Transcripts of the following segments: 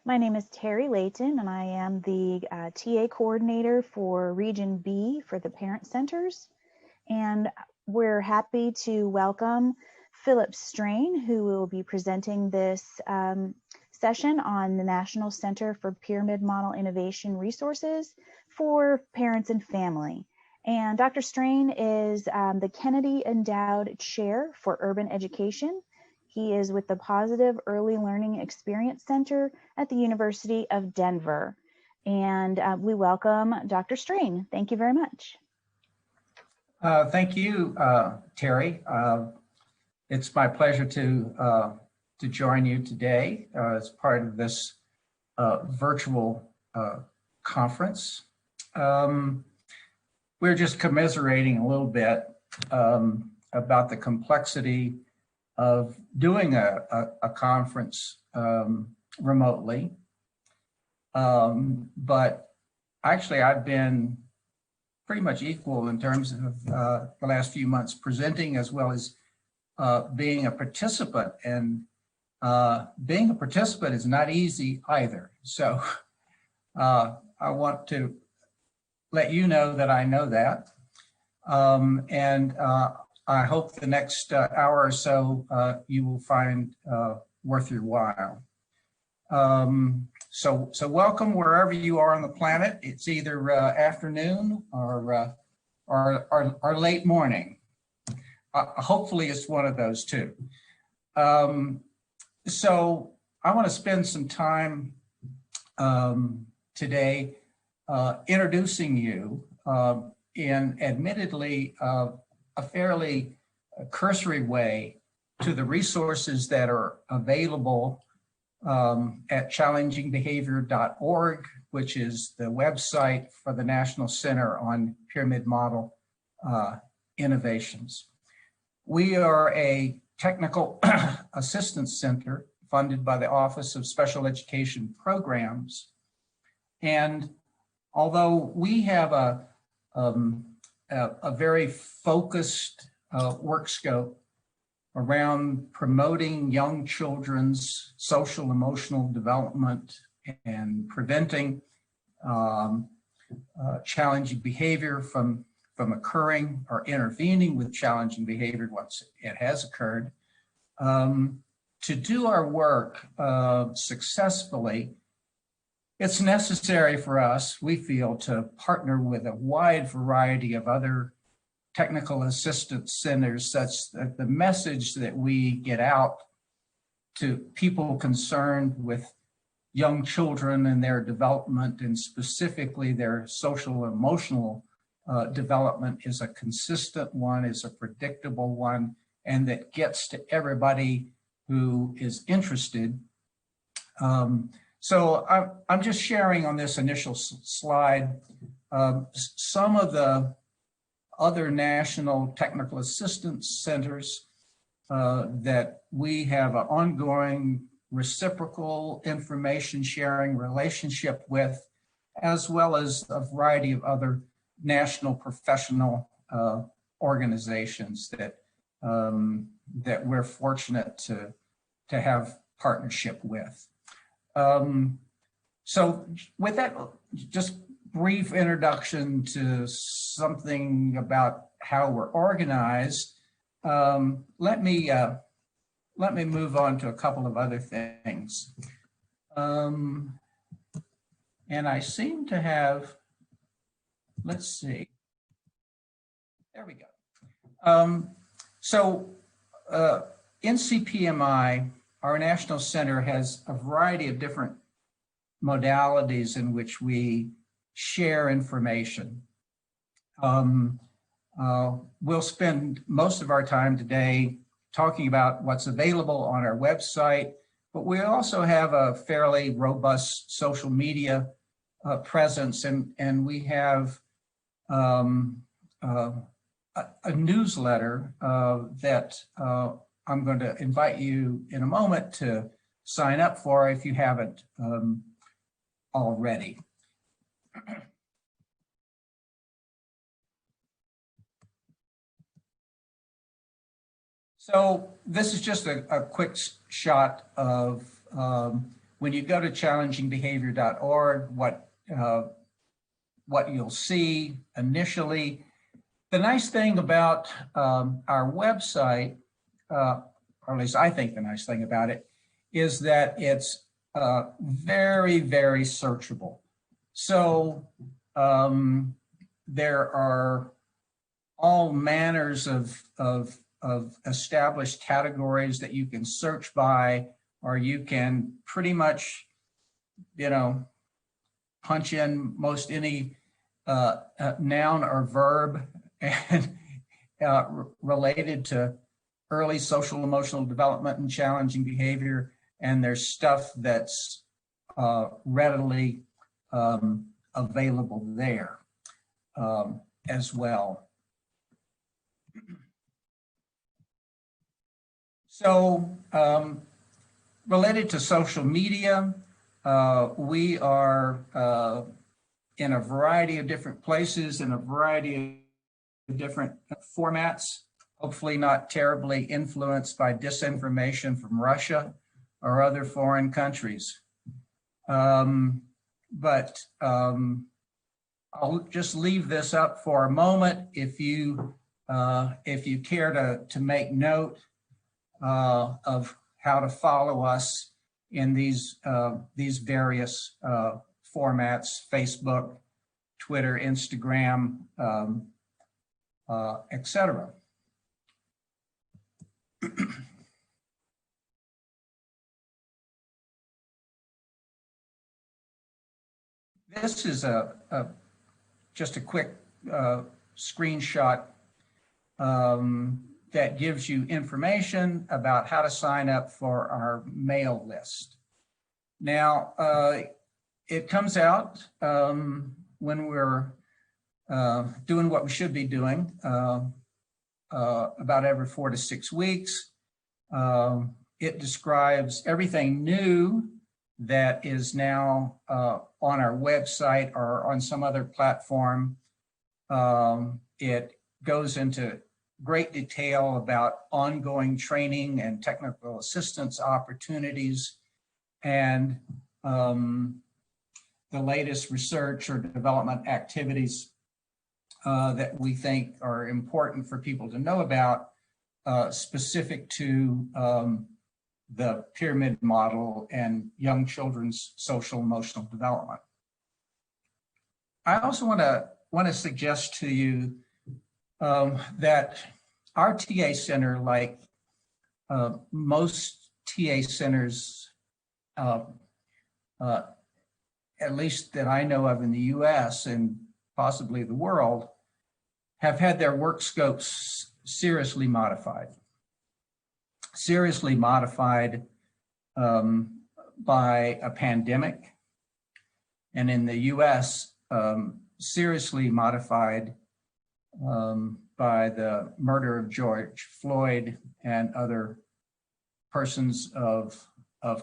My name is Terry Layton, and I am the TA coordinator for Region B for the Parent Centers. And we're happy to welcome Phillip Strain, who will be presenting this session on the National Center for Pyramid Model Innovation Resources for Parents and Family. And Dr. Strain is the Kennedy Endowed Chair for Urban Education. He is with the Positive Early Learning Experience Center at the University of Denver. And we welcome Dr. Strain. Thank you very much. Thank you, Terry. It's my pleasure to join you today as part of this virtual conference. We're just commiserating a little bit about the complexity of doing a conference remotely. But actually, I've been pretty much equal in terms of the last few months presenting as well as being a participant. And being a participant is not easy either. So I want to let you know that I know that. I hope the next hour or so you will find worth your while. So welcome wherever you are on the planet. It's either afternoon or late morning. Hopefully it's one of those two. So I want to spend some time today introducing you in admittedly a fairly cursory way to the resources that are available at challengingbehavior.org, which is the website for the National Center on Pyramid Model Innovations. We are a technical assistance center funded by the Office of Special Education Programs. And although we have a very focused work scope around promoting young children's social emotional development and preventing challenging behavior from occurring or intervening with challenging behavior once it has occurred. To do our work successfully, it's necessary for us, we feel, to partner with a wide variety of other technical assistance centers such that the message that we get out to people concerned with young children and their development, and specifically their social and emotional development, is a consistent one, is a predictable one, and that gets to everybody who is interested. So I'm just sharing on this initial slide some of the other national technical assistance centers that we have an ongoing reciprocal information sharing relationship with, as well as a variety of other national professional organizations that we're fortunate to have partnership with. So with that, just brief introduction to something about how we're organized. Let me move on to a couple of other things. And I seem to have, let's see, there we go. NCPMI, our national center, has a variety of different modalities in which we share information. We'll spend most of our time today talking about what's available on our website, but we also have a fairly robust social media presence, and we have a newsletter that I'm going to invite you in a moment to sign up for if you haven't already. So this is just a quick shot of when you go to challengingbehavior.org, what you'll see initially. The nice thing about our website, or at least I think the nice thing about it, is that it's very, very searchable. So there are all manners of established categories that you can search by, or you can pretty much, punch in most any noun or verb and related to early social emotional development and challenging behavior. And there's stuff that's readily available there as well. So related to social media, we are in a variety of different places, in a variety of different formats, hopefully not terribly influenced by disinformation from Russia or other foreign countries. But I'll just leave this up for a moment. If you care to make note of how to follow us in these various formats: Facebook, Twitter, Instagram, etc. This is just a quick screenshot that gives you information about how to sign up for our mail list. Now, it comes out when we're doing what we should be doing about every 4 to 6 weeks. It describes everything new that is now on our website or on some other platform. It goes into great detail about ongoing training and technical assistance opportunities, and the latest research or development activities that we think are important for people to know about, specific to the pyramid model and young children's social emotional development. I also want to suggest to you that our TA Center, like most TA centers, at least that I know of in the US and possibly the world, have had their work scopes seriously modified. Seriously modified by a pandemic, and in the US, seriously modified by the murder of George Floyd and other persons of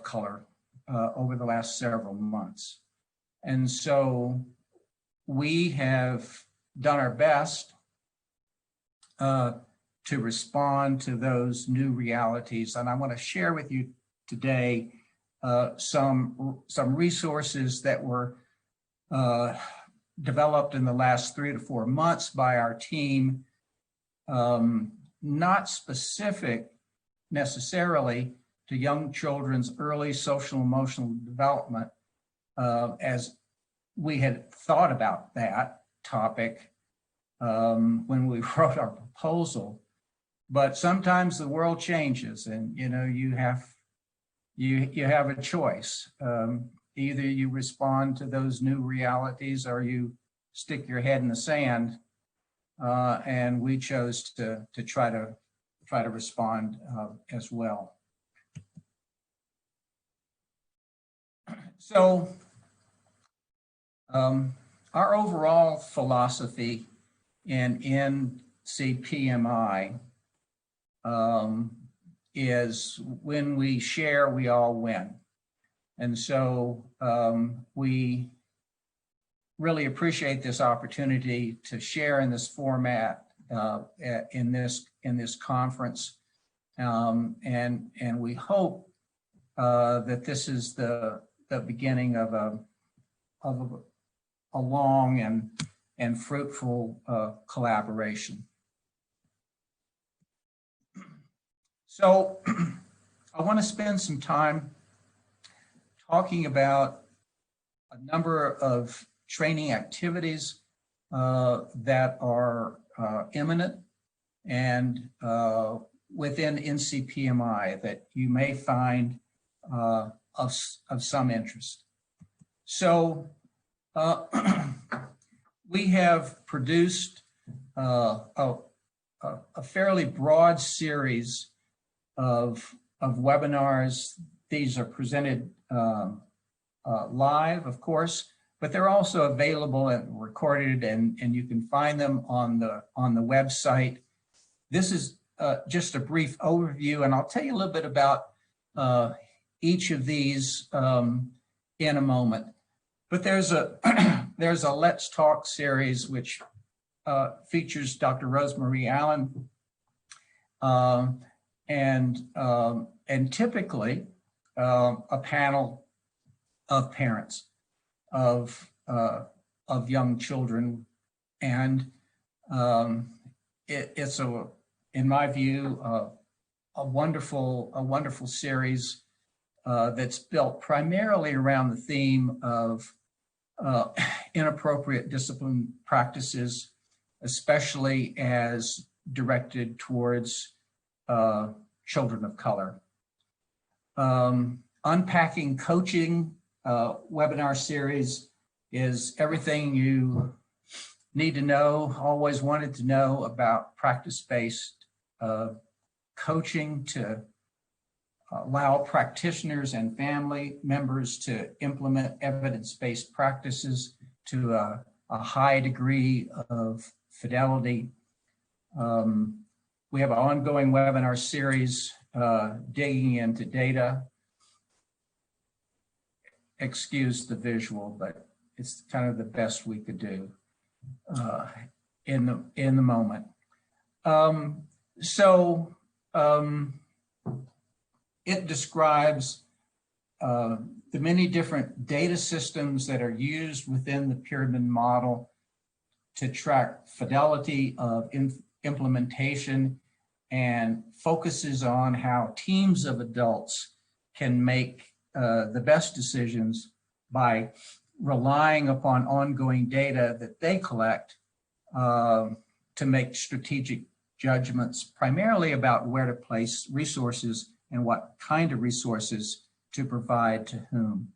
color over the last several months. And so we have done our best to respond to those new realities. And I want to share with you today some resources that were developed in the last 3 to 4 months by our team, not specific necessarily to young children's early social emotional development, as we had thought about that topic when we wrote our proposal. But sometimes the world changes, and you have a choice. Either you respond to those new realities or you stick your head in the sand. And we chose to try to respond as well. So our overall philosophy in NCPMI is when we share, we all win. And so we really appreciate this opportunity to share in this format in this conference, and we hope that this is the the beginning of a long and fruitful collaboration. So I want to spend some time talking about a number of training activities that are imminent and within NCPMI that you may find of some interest. So we have produced a fairly broad series of webinars. These are presented live, of course, but they're also available and recorded, and you can find them on the website. This is just a brief overview, and I'll tell you a little bit about each of these in a moment. But there's a there's a Let's Talk series which features Dr. Rosemarie Allen, and typically a panel of parents of young children, and it's in my view a wonderful series that's built primarily around the theme of inappropriate discipline practices, especially as directed towards children of color. Unpacking Coaching webinar series is everything you need to know, always wanted to know about practice-based coaching to allow practitioners and family members to implement evidence-based practices to a high degree of fidelity. We have an ongoing webinar series digging into data. Excuse the visual, but it's kind of the best we could do in the moment. It describes the many different data systems that are used within the pyramid model to track fidelity of implementation, and focuses on how teams of adults can make the best decisions by relying upon ongoing data that they collect to make strategic judgments, primarily about where to place resources and what kind of resources to provide to whom.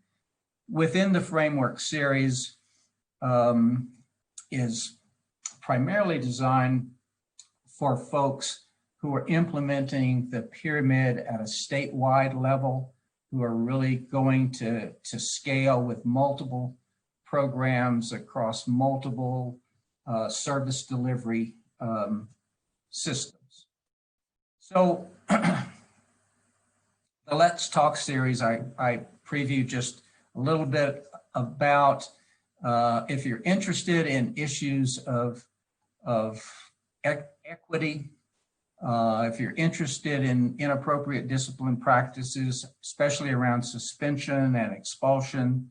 Within the framework series is primarily designed for folks who are implementing the pyramid at a statewide level, who are really going to scale with multiple programs across multiple service delivery systems. So the Let's Talk series, I preview just a little bit about if you're interested in issues of equity, if you're interested in inappropriate discipline practices, especially around suspension and expulsion,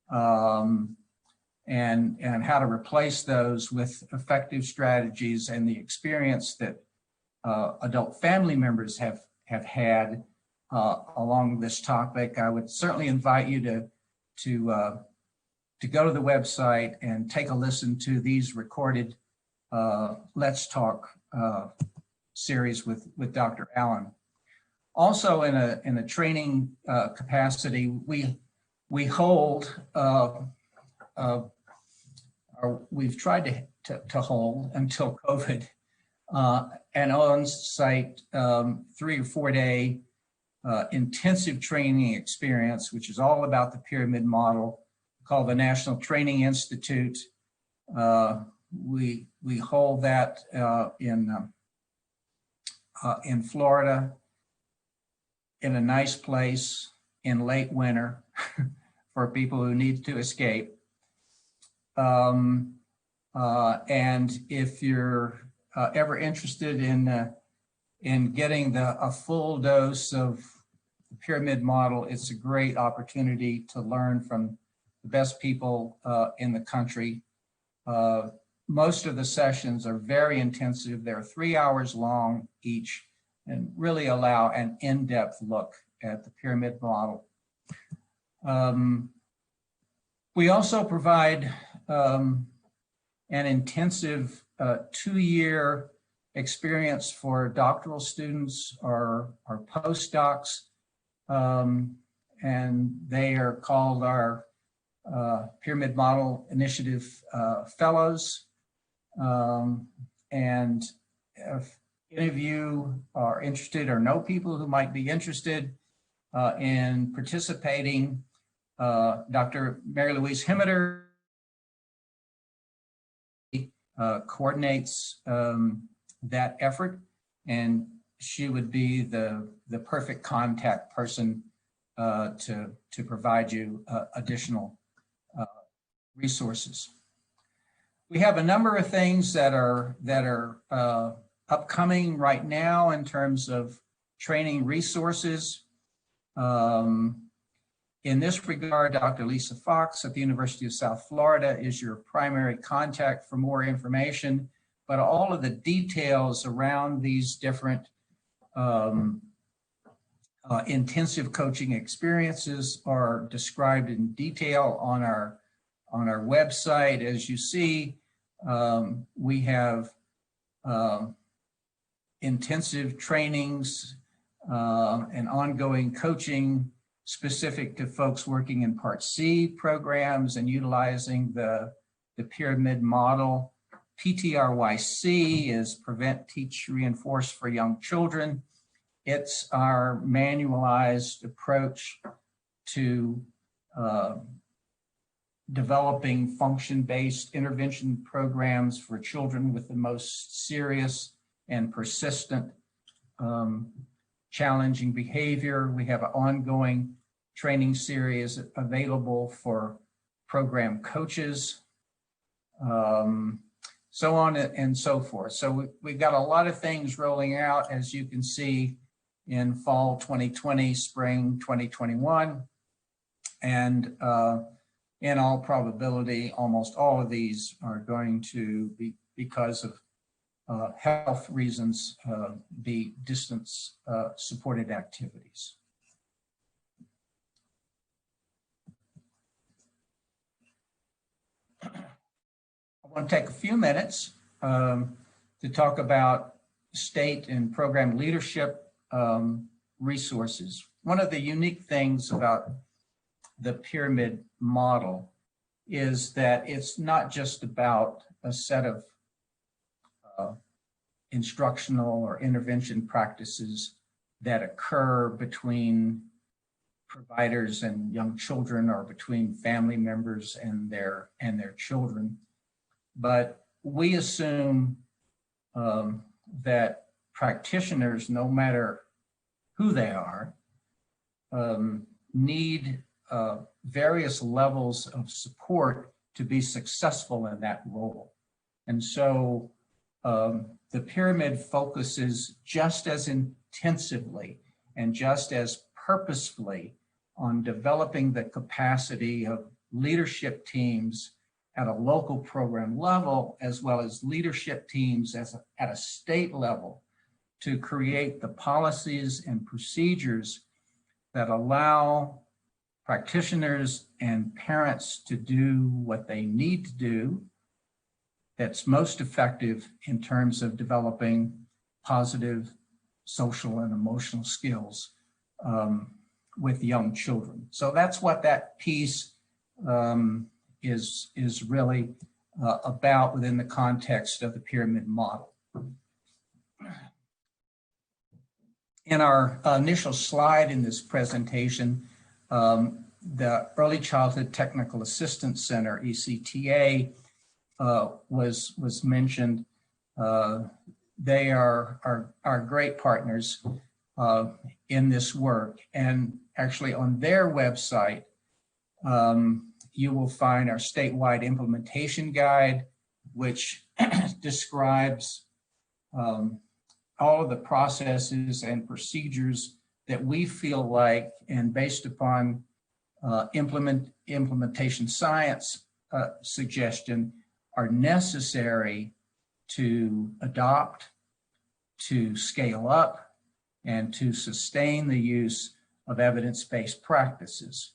and how to replace those with effective strategies, and the experience that adult family members have had along this topic, I would certainly invite you to go to the website and take a listen to these recorded Let's Talk series with Dr. Allen. Also, in a training capacity, we hold we've tried to hold until COVID an on-site 3 or 4 day intensive training experience, which is all about the pyramid model, called the National Training Institute. We hold that in Florida, in a nice place in late winter for people who need to escape. And if you're ever interested in getting a full dose of the pyramid model. It's a great opportunity to learn from the best people in the country. Most of the sessions are very intensive. They're 3 hours long each and really allow an in-depth look at the pyramid model. We also provide an intensive 2-year experience for doctoral students or postdocs, and they are called our Pyramid Model Initiative Fellows. And if any of you are interested or know people who might be interested in participating, Dr. Mary Louise Himmeter coordinates that effort, and she would be the perfect contact person to provide you additional resources. We have a number of things that are upcoming right now in terms of training resources. In this regard, Dr. Lisa Fox at the University of South Florida is your primary contact for more information, but all of the details around these different intensive coaching experiences are described in detail on our website. As you see, we have intensive trainings and ongoing coaching specific to folks working in Part C programs and utilizing the pyramid model. PTRYC is Prevent, Teach, Reinforce for Young Children. It's our manualized approach to developing function-based intervention programs for children with the most serious and persistent challenging behavior. We have an ongoing training series available for program coaches, so on and so forth. So we've got a lot of things rolling out, as you can see, in fall 2020, spring 2021. And in all probability, almost all of these are going to be, because of health reasons, be distance supported activities. I want to take a few minutes to talk about state and program leadership resources. One of the unique things about the pyramid model is that it's not just about a set of instructional or intervention practices that occur between providers and young children or between family members and their children. But we assume that practitioners, no matter who they are, need various levels of support to be successful in that role. And so the pyramid focuses just as intensively and just as purposefully on developing the capacity of leadership teams at a local program level, as well as leadership teams at a state level, to create the policies and procedures that allow practitioners and parents to do what they need to do that's most effective in terms of developing positive social and emotional skills with young children. So that's what that piece is really about within the context of the pyramid model. In our initial slide in this presentation, the Early Childhood Technical Assistance Center, ECTA, was mentioned. They are great partners in this work. And actually on their website, you will find our statewide implementation guide, which describes all of the processes and procedures that we feel like, and based upon implementation science suggestion, are necessary to adopt, to scale up, and to sustain the use of evidence-based practices.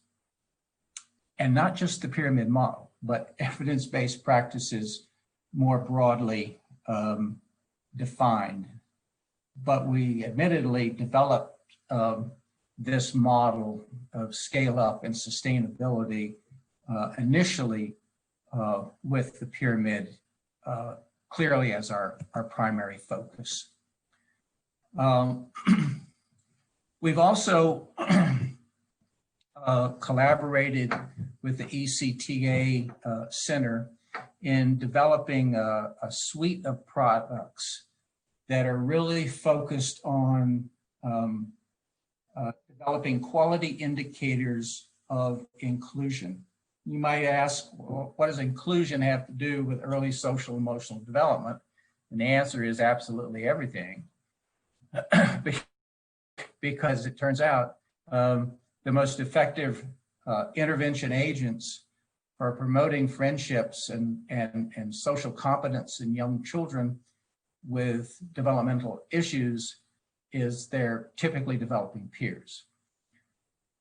And not just the pyramid model, but evidence-based practices more broadly defined. But we admittedly developed this model of scale up and sustainability initially with the pyramid clearly as our primary focus. We've also collaborated with the ECE Center in developing a suite of products that are really focused on developing quality indicators of inclusion. You might ask, well, what does inclusion have to do with early social emotional development? And the answer is absolutely everything. Because it turns out the most effective intervention agents for promoting friendships and social competence in young children with developmental issues is they're typically developing peers.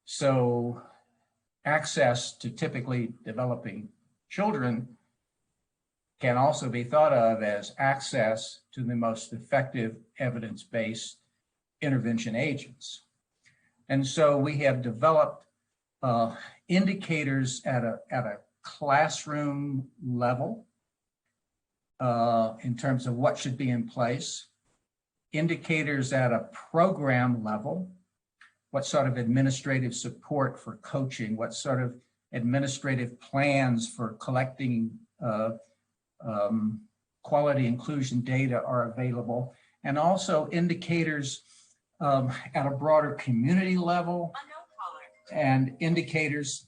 So access to typically developing children can also be thought of as access to the most effective evidence-based intervention agents. And so we have developed indicators at a classroom level in terms of what should be in place, indicators at a program level, what sort of administrative support for coaching, what sort of administrative plans for collecting quality inclusion data are available, and also indicators at a broader community level and indicators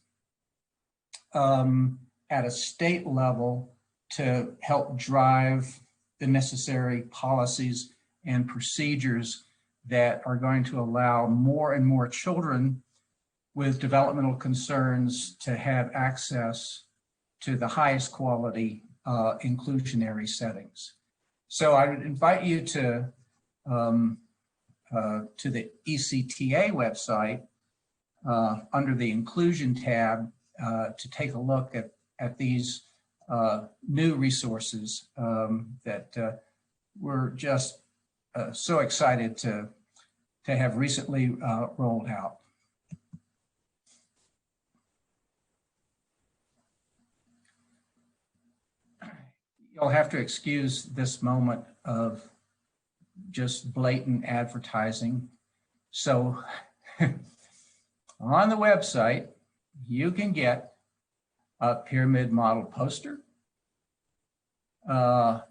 at a state level to help drive the necessary policies and procedures that are going to allow more and more children with developmental concerns to have access to the highest quality inclusionary settings. So I would invite you to the ECTA website under the inclusion tab to take a look at these new resources that we're just so excited to have recently rolled out. You'll have to excuse this moment of just blatant advertising. So on the website, you can get a pyramid model poster, an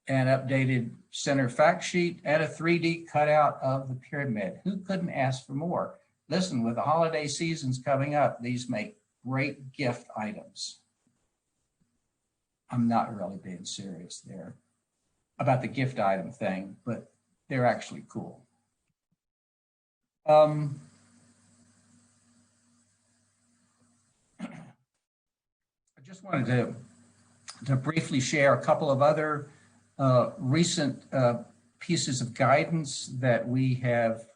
updated center fact sheet, and a 3D cutout of the pyramid. Who couldn't ask for more? Listen, with the holiday seasons coming up, these make great gift items. I'm not really being serious there about the gift item thing, but they're actually cool. I just wanted to briefly share a couple of other recent pieces of guidance that we have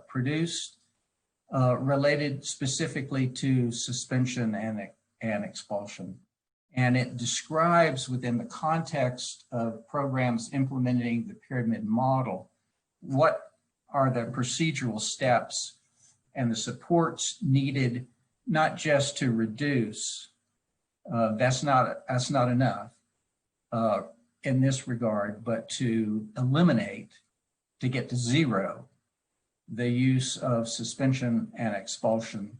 produced related specifically to suspension and expulsion. And it describes within the context of programs implementing the pyramid model, what are the procedural steps and the supports needed, not just to reduce, that's not enough in this regard, but to eliminate, to get to zero, the use of suspension and expulsion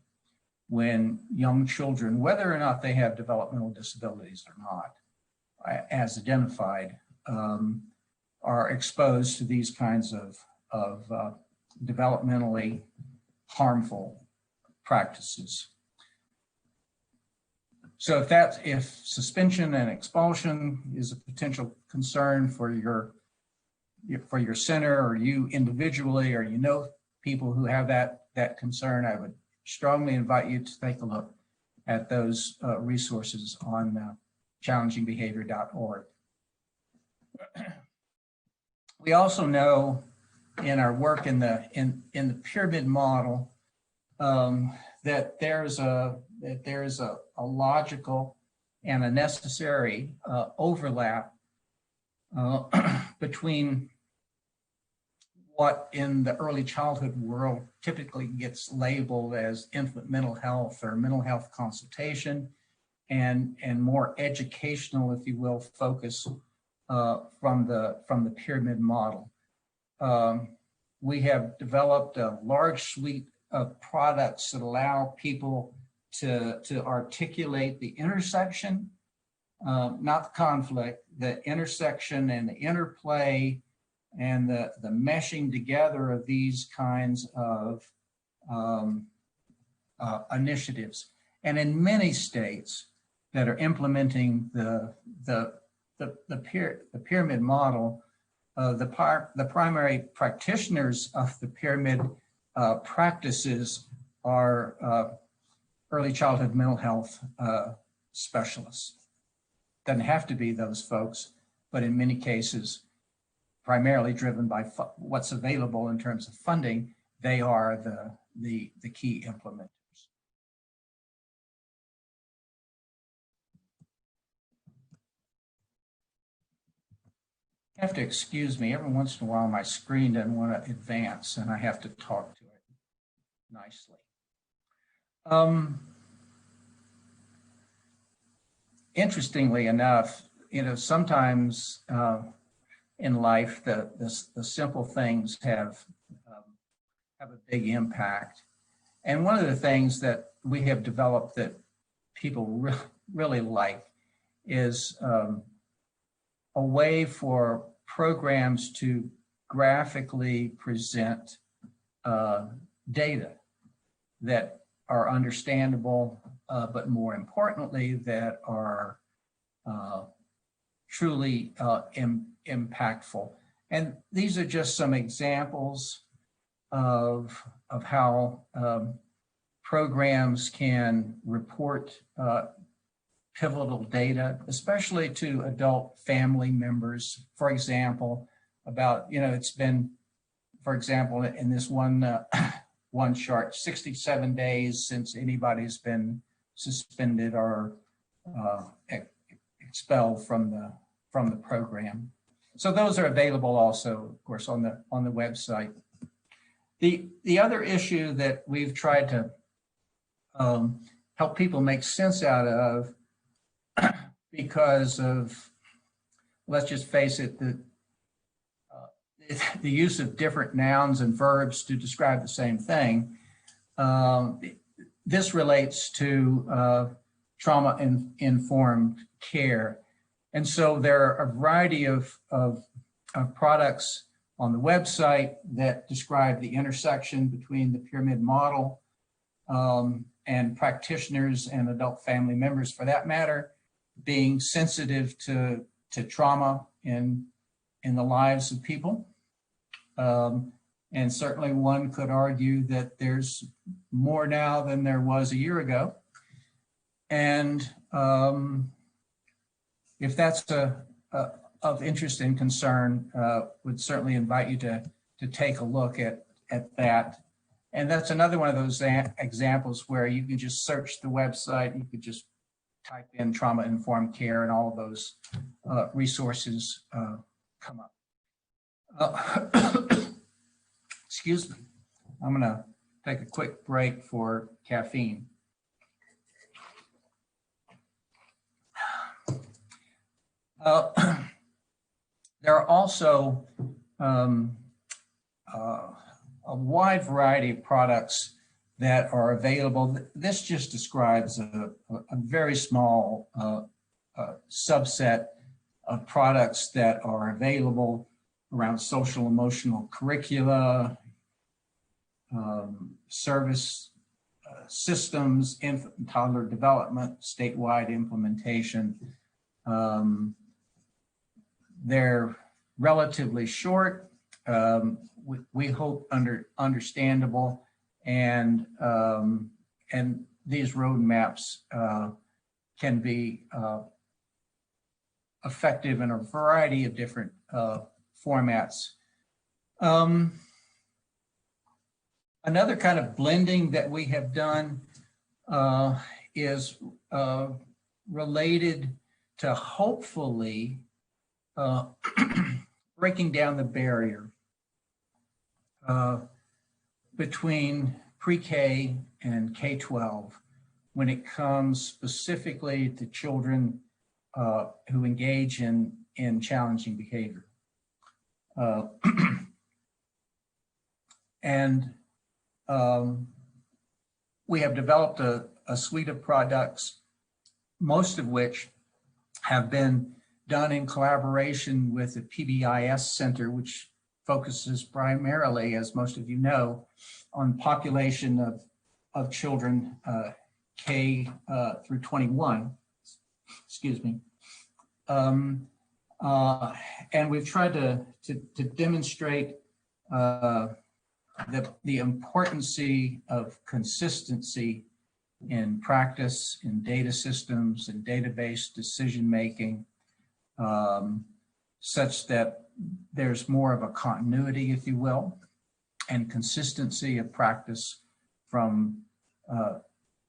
when young children, whether or not they have developmental disabilities or not, as identified, are exposed to these kinds of developmentally harmful practices. So if suspension and expulsion is a potential concern for your center or you individually, or you know people who have that concern, I would strongly invite you to take a look at those resources on challengingbehavior.org. We also know in our work in the pyramid model that there's a logical and a necessary overlap between what in the early childhood world typically gets labeled as infant mental health or mental health consultation, and more educational, if you will, focus from the pyramid model. We have developed a large suite of products that allow people to articulate the intersection, not the conflict, the intersection and the interplay and the meshing together of these kinds of initiatives. And in many states that are implementing the pyramid model, the primary practitioners of the pyramid practices are early childhood mental health specialists. Doesn't have to be those folks, but in many cases, primarily driven by what's available in terms of funding, they are the key implementers. You have to excuse me, every once in a while my screen doesn't want to advance and I have to talk to it nicely. Interestingly enough, sometimes in life the simple things have a big impact. And one of the things that we have developed that people really like is a way for programs to graphically present data that are understandable, but more importantly, that are truly impactful. And these are just some examples of how programs can report pivotal data, especially to adult family members. For example, about, it's been, for example, in this one chart, 67 days since anybody's been suspended or expelled from the program. So those are available also, of course, on the website. The other issue that we've tried to help people make sense out of, because of, let's just face it, the use of different nouns and verbs to describe the same thing. This relates to trauma-informed care. And so there are a variety of products on the website that describe the intersection between the pyramid model and practitioners and adult family members, for that matter, being sensitive to trauma in the lives of people. And certainly one could argue that there's more now than there was a year ago. And if that's of interest and concern, would certainly invite you to take a look at that. And that's another one of those examples where you can just search the website, you could just type in trauma-informed care and all of those resources come up. Excuse me, I'm gonna take a quick break for caffeine. There are also a wide variety of products that are available. This just describes a very small subset of products that are available around social emotional curricula, service systems, infant and toddler development, statewide implementation. They're relatively short. we hope understandable, and these roadmaps can be effective in a variety of different formats. Another kind of blending that we have done is related to hopefully breaking down the barrier between pre-K and K-12 when it comes specifically to children who engage in challenging behavior. We have developed a suite of products, most of which have been done in collaboration with the PBIS Center, which focuses primarily, as most of you know, on population of children K through 21, excuse me. And we've tried to demonstrate the importance of consistency in practice, in data systems, and database decision-making, such that there's more of a continuity, if you will, and consistency of practice from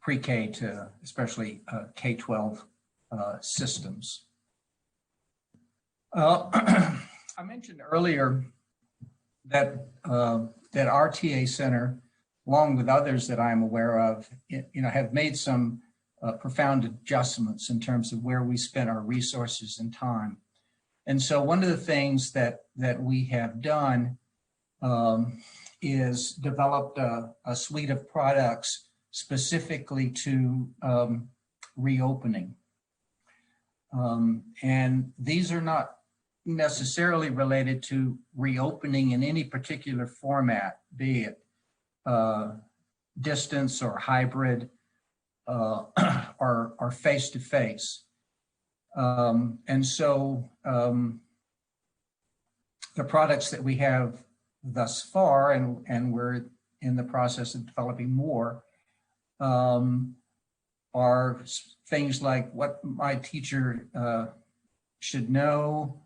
pre-K to especially K-12 systems. I mentioned earlier that that our TA Center, along with others that I'm aware of, have made some profound adjustments in terms of where we spend our resources and time. And so one of the things that we have done is developed a suite of products specifically to reopening. And these are not necessarily related to reopening in any particular format, be it distance or hybrid or face-to-face. And so the products that we have thus far, and we're in the process of developing more, are things like what my teacher should know,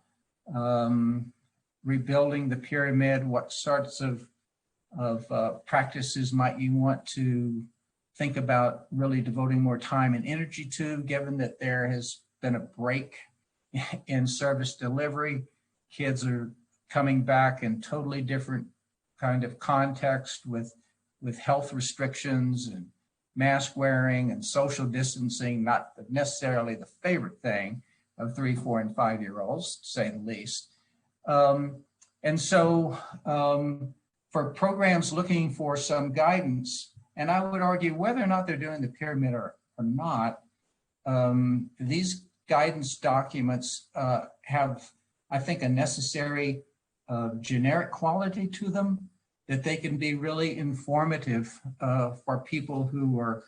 rebuilding the pyramid, what sorts of practices might you want to think about really devoting more time and energy to, given that there has been a break in service delivery. Kids are coming back in totally different kind of context with health restrictions and mask wearing and social distancing, not necessarily the favorite thing of 3, 4, and 5-year-olds, to say the least. And so for programs looking for some guidance, and I would argue whether or not they're doing the pyramid or not, these guidance documents have, I think, a necessary generic quality to them, that they can be really informative for people who are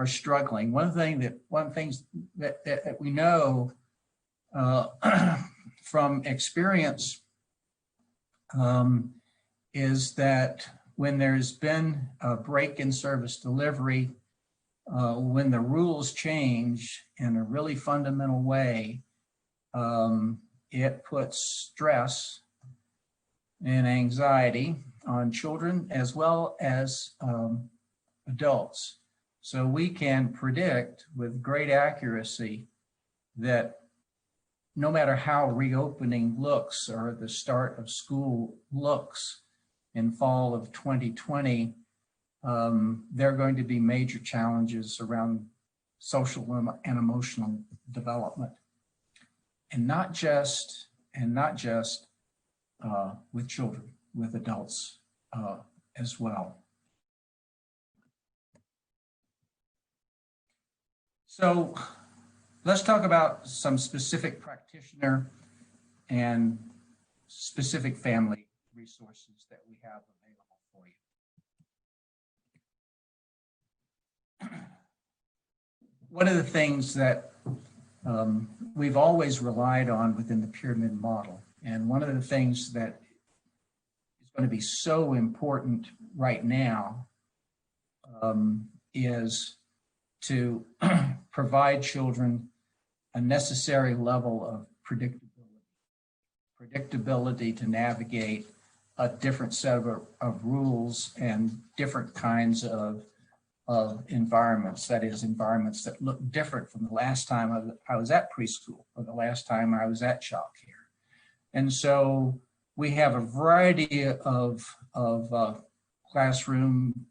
struggling. One things that we know from experience is that when there's been a break in service delivery, when the rules change in a really fundamental way, it puts stress and anxiety on children as well as adults. So we can predict with great accuracy that no matter how reopening looks or the start of school looks in fall of 2020, there are going to be major challenges around social and emotional development, and not just with children, with adults as well. So let's talk about some specific practitioner and specific family resources that we have available for you. One of the things that we've always relied on within the pyramid model, and one of the things that going to be so important right now is to provide children a necessary level of predictability to navigate a different set of rules and different kinds of environments, that is, environments that look different from the last time I was at preschool or the last time I was at child care. And so we have a variety of classroom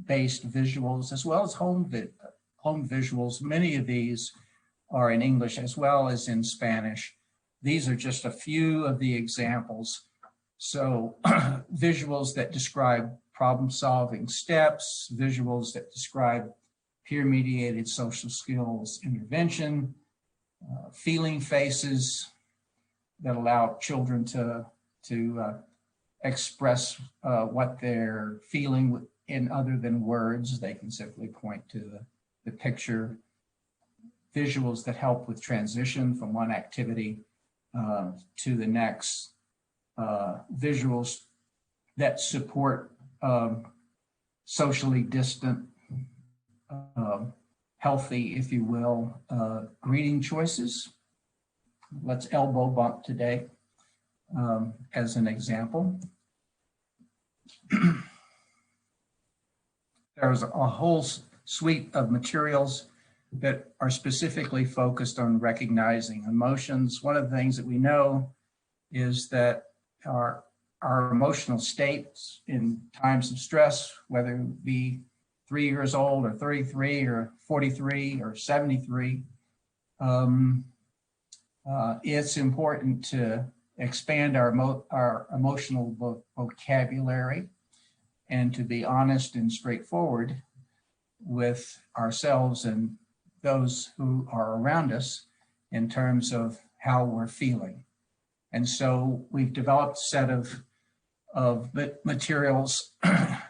based visuals as well as home visuals. Many of these are in English as well as in Spanish. These are just a few of the examples. So visuals that describe problem-solving steps, visuals that describe peer-mediated social skills intervention, feeling faces that allow children to express what they're feeling in other than words. They can simply point to the picture. Visuals that help with transition from one activity to the next. Visuals that support socially distant, healthy, if you will, greeting choices. Let's elbow bump today as an example. There's a whole suite of materials that are specifically focused on recognizing emotions. One of the things that we know is that our emotional states in times of stress, whether it be 3 years old or 33 or 43 or 73, it's important to expand our emotional vocabulary and to be honest and straightforward with ourselves and those who are around us in terms of how we're feeling. And so we've developed a set of materials that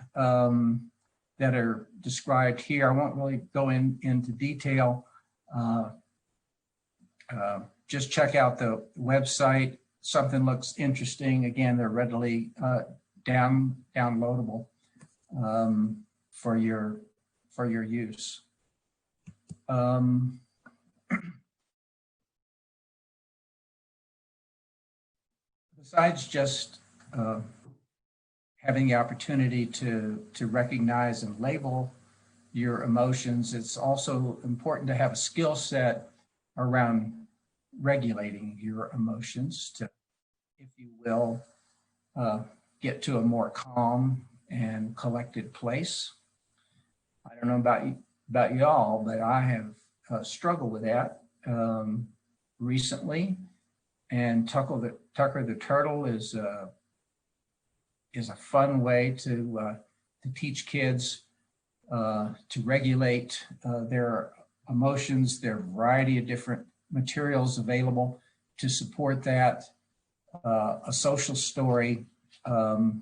are described here. I won't really go into detail. Just check out the website. Something looks interesting. Again, they're readily downloadable for your use. Besides just having the opportunity to recognize and label your emotions, it's also important to have a skill set around regulating your emotions to, if you will, get to a more calm and collected place. I don't know about y'all, but I have struggled with that recently. And Tucker the Turtle is a fun way to teach kids to regulate their emotions. There are a variety of different materials available to support that. A social story and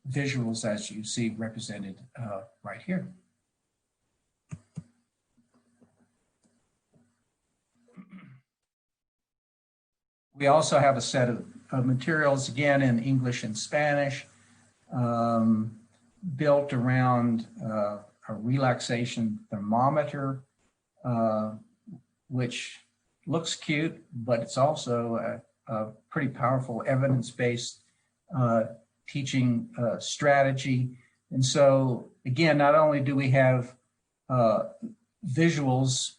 visuals, as you see represented right here. We also have a set of materials, again, in English and Spanish, built around a relaxation thermometer, which looks cute, but it's also a pretty powerful evidence-based teaching strategy. And so, again, not only do we have visuals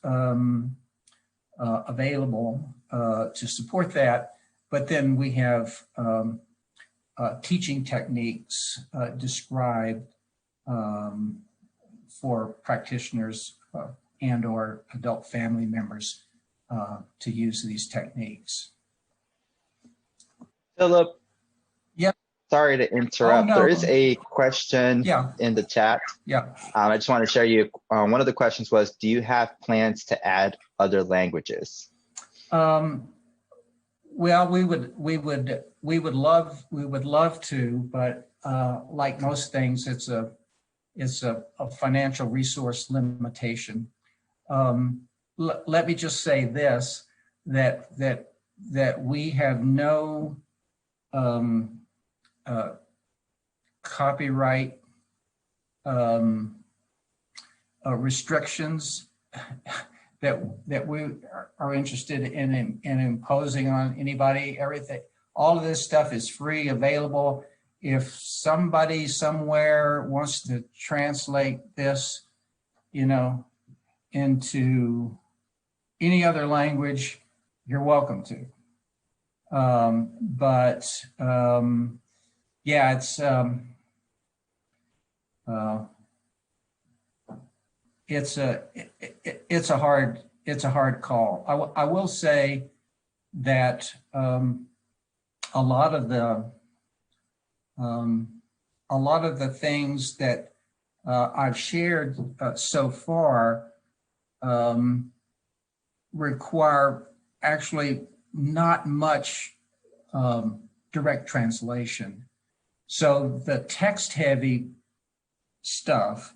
available to support that, but then we have teaching techniques described for practitioners and or adult family members to use these techniques. Philip, yeah. Sorry to interrupt. Oh, no. There is a question in the chat. I just want to share you. One of the questions was, do you have plans to add other languages? Well, we would love to, but like most things, it's a financial resource limitation. Let me just say this: that we have no copyright restrictions that we are interested in imposing on anybody. Everything, all of this stuff is free, available. If somebody somewhere wants to translate this, into any other language, you're welcome to. Yeah, it's a hard call. I will say that a lot of the things that I've shared so far require actually not much direct translation. So the text-heavy stuff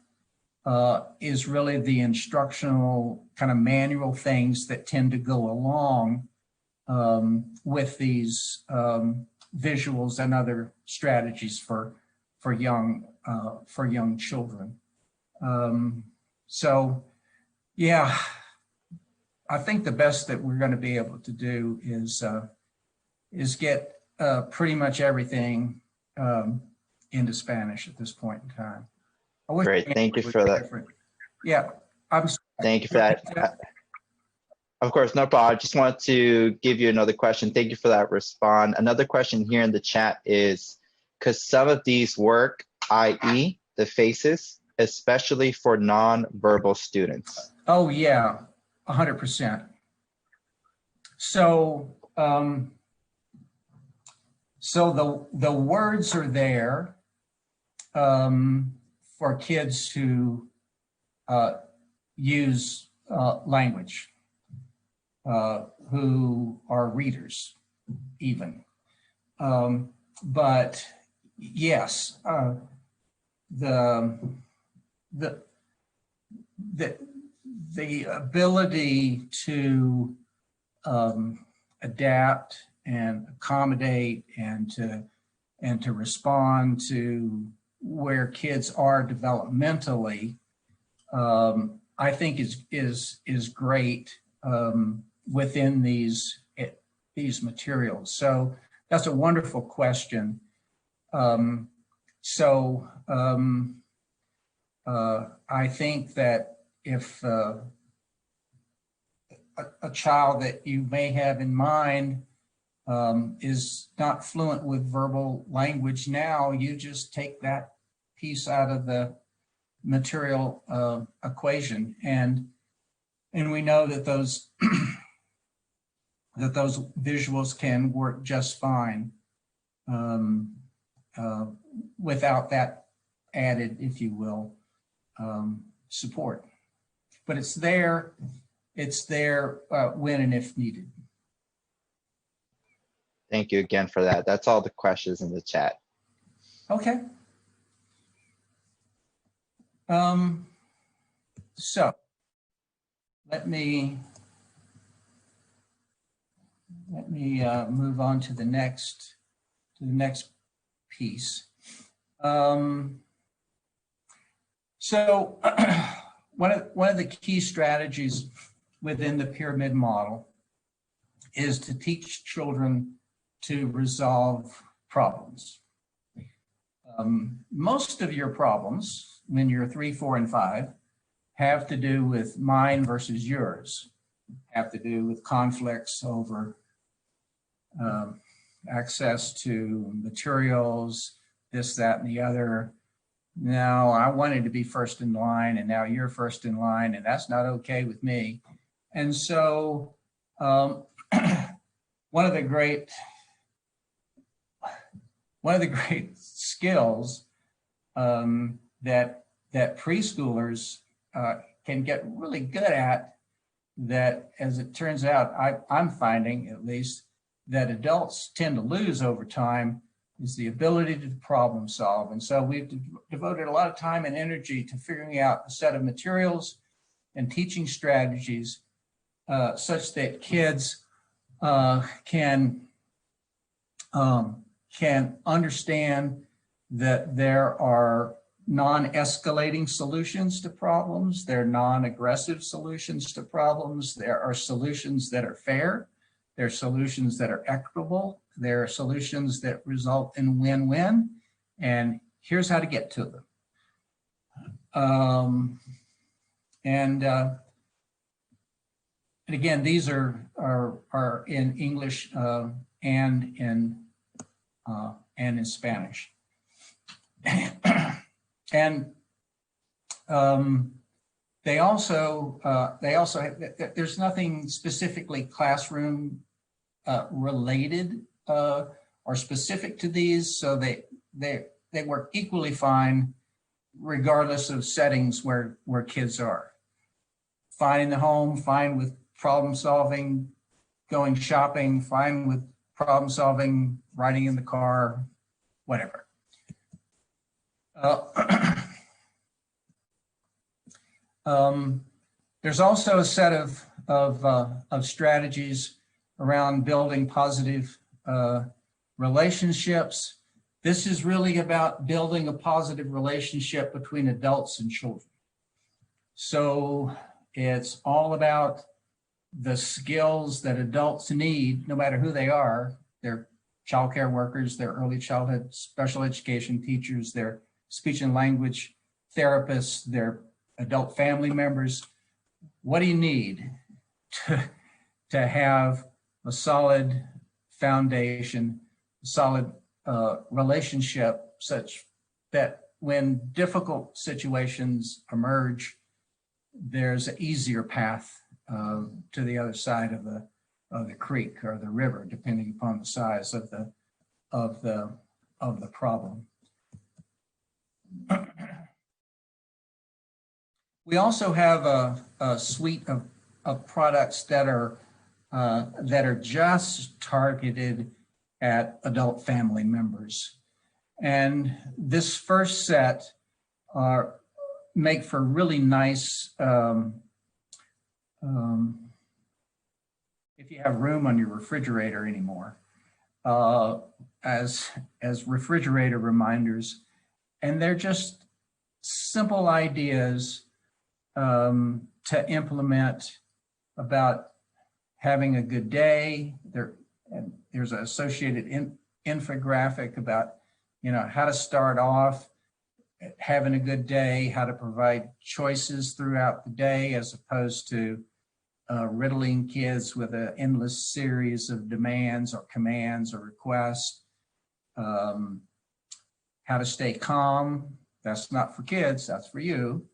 is really the instructional kind of manual things that tend to go along with these visuals and other strategies for young children. So yeah, I think the best that we're going to be able to do is get pretty much everything into Spanish at this point in time. Great, thank you for that. Different. Yeah, I'm sorry. Thank you for that. Of course, no problem. I just wanted to give you another question. Thank you for that response. Another question here in the chat is, because some of these work, i.e. the faces, especially for non-verbal students? Oh yeah, 100%. So, so the words are there for kids who use language, who are readers even. But yes, the ability to adapt and accommodate and to respond to where kids are developmentally, I think is great within these materials. So that's a wonderful question. I think that if a child that you may have in mind is not fluent with verbal language now, you just take that piece out of the material equation, and we know that those that those visuals can work just fine without that added, if you will, support. But it's there when and if needed. Thank you again for that. That's all the questions in the chat. Okay. So let me move on to the next piece. So one of the key strategies within the pyramid model is to teach children to resolve problems. Most of your problems, when you're 3, 4, and 5, have to do with mine versus yours, have to do with conflicts over access to materials, this, that, and the other. Now, I wanted to be first in line, and now you're first in line, and that's not okay with me. And so one of the great skills that preschoolers can get really good at, that, as it turns out, I'm finding at least, that adults tend to lose over time, is the ability to problem solve. And so we've devoted a lot of time and energy to figuring out a set of materials and teaching strategies such that kids can understand that there are non-escalating solutions to problems. There are non-aggressive solutions to problems. There are solutions that are fair. There are solutions that are equitable. There are solutions that result in win-win. And here's how to get to them. And again, these are in English and in Spanish. And they also have, there's nothing specifically classroom related or specific to these, so they work equally fine regardless of settings where kids are. Fine in the home, fine with problem solving, going shopping, fine with problem solving, riding in the car, whatever. There's also a set of strategies around building positive relationships. This is really about building a positive relationship between adults and children. So it's all about the skills that adults need, no matter who they are. They're childcare workers, they're early childhood special education teachers, they're speech and language therapists, they're adult family members. What do you need to have a solid foundation, a solid relationship such that when difficult situations emerge, there's an easier path to the other side of the creek or the river, depending upon the size of the problem. We also have a suite of products that are just targeted at adult family members. And this first set make for really nice, if you have room on your refrigerator anymore, as refrigerator reminders. And they're just simple ideas to implement about having a good day. There's an associated infographic about, how to start off having a good day, how to provide choices throughout the day, as opposed to riddling kids with an endless series of demands or commands or requests. How to stay calm. That's not for kids, that's for you.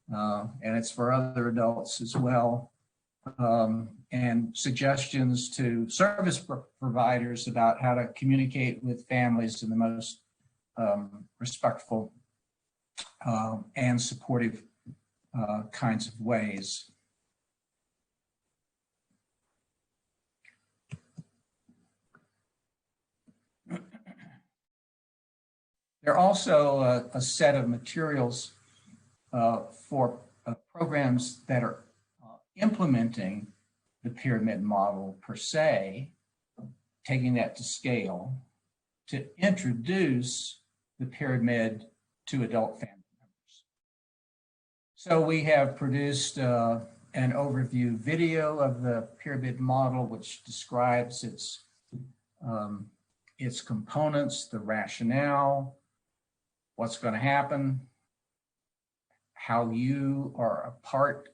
And it's for other adults as well. And suggestions to service providers about how to communicate with families in the most respectful and supportive kinds of ways. There are also a set of materials for programs that are implementing the pyramid model per se, taking that to scale, to introduce the pyramid to adult family members. So we have produced an overview video of the pyramid model, which describes its components, the rationale, what's going to happen, how you are a part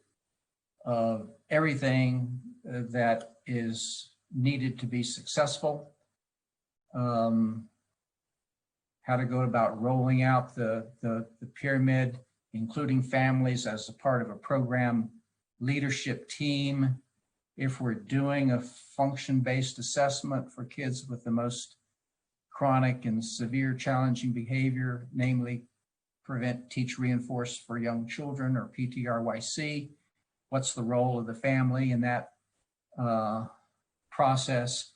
of everything that is needed to be successful, how to go about rolling out the pyramid, including families as a part of a program leadership team. If we're doing a function-based assessment for kids with the most chronic and severe challenging behavior, namely prevent, teach, reinforce for young children, or PTRYC, what's the role of the family in that process?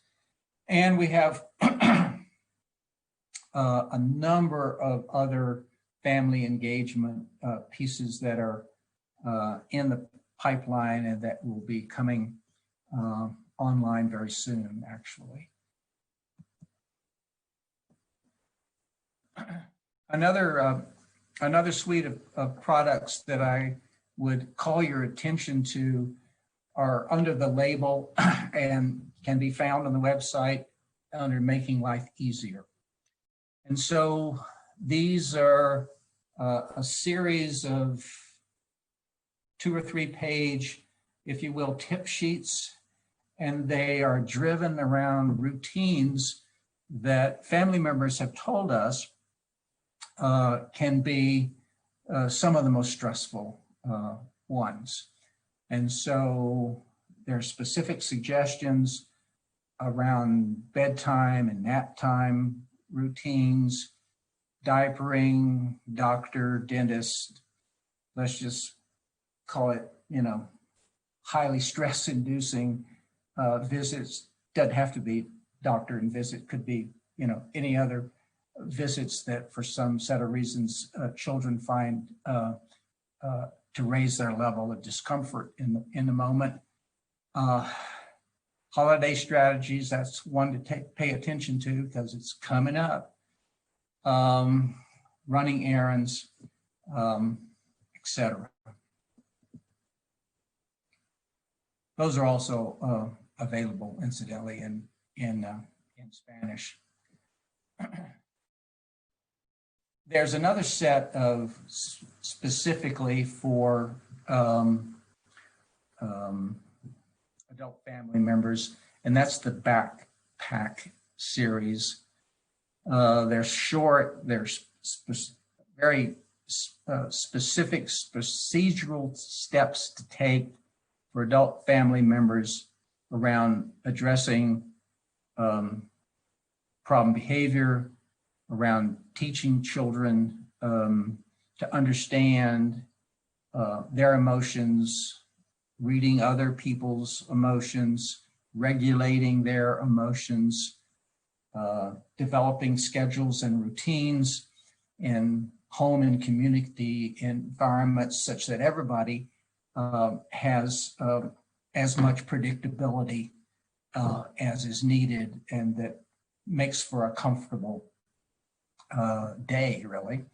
And we have a number of other family engagement pieces that are in the pipeline and that will be coming online very soon, actually. Another suite of products that I would call your attention to are under the label and can be found on the website under Making Life Easier. And so these are a series of 2 or 3 page, if you will, tip sheets, and they are driven around routines that family members have told us can be some of the most stressful ones. And so there are specific suggestions around bedtime and nap time routines, diapering, doctor, dentist, let's just call it, highly stress-inducing visits. Doesn't have to be doctor and visit, could be, any other visits that for some set of reasons children find to raise their level of discomfort in the moment. Holiday strategies, that's one to pay attention to because it's coming up. Running errands, etc. Those are also available, incidentally, in Spanish. There's another set of specifically for adult family members, and that's the backpack series. They're short, they're very specific procedural steps to take for adult family members around addressing problem behavior, around teaching children to understand their emotions, reading other people's emotions, regulating their emotions, developing schedules and routines in home and community environments such that everybody has as much predictability as is needed, and that makes for a comfortable day, really.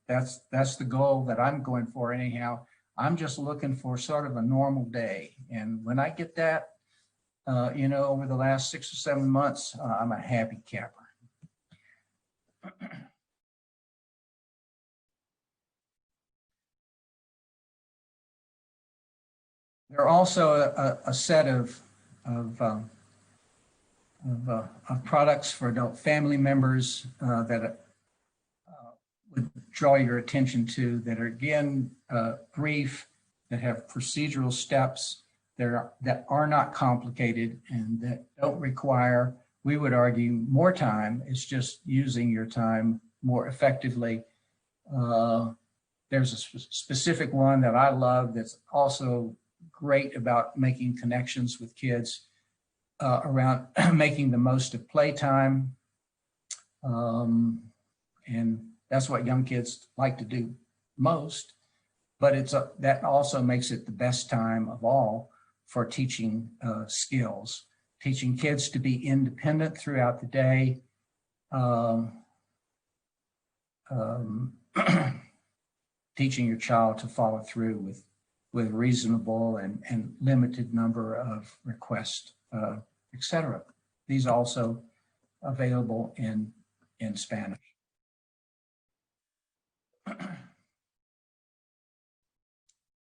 That's the goal that I'm going for anyhow. I'm just looking for sort of a normal day. And when I get that, over the last 6 or 7 months, I'm a happy camper. There are also a set of products for adult family members that would draw your attention to, that are again brief, that have procedural steps that are not complicated and that don't require, we would argue, more time. It's just using your time more effectively. There's a specific one that I love that's also great about making connections with kids around making the most of playtime. And that's what young kids like to do most, but that also makes it the best time of all for teaching skills, teaching kids to be independent throughout the day, teaching your child to follow through with reasonable and limited number of requests, etc. These are also available in Spanish.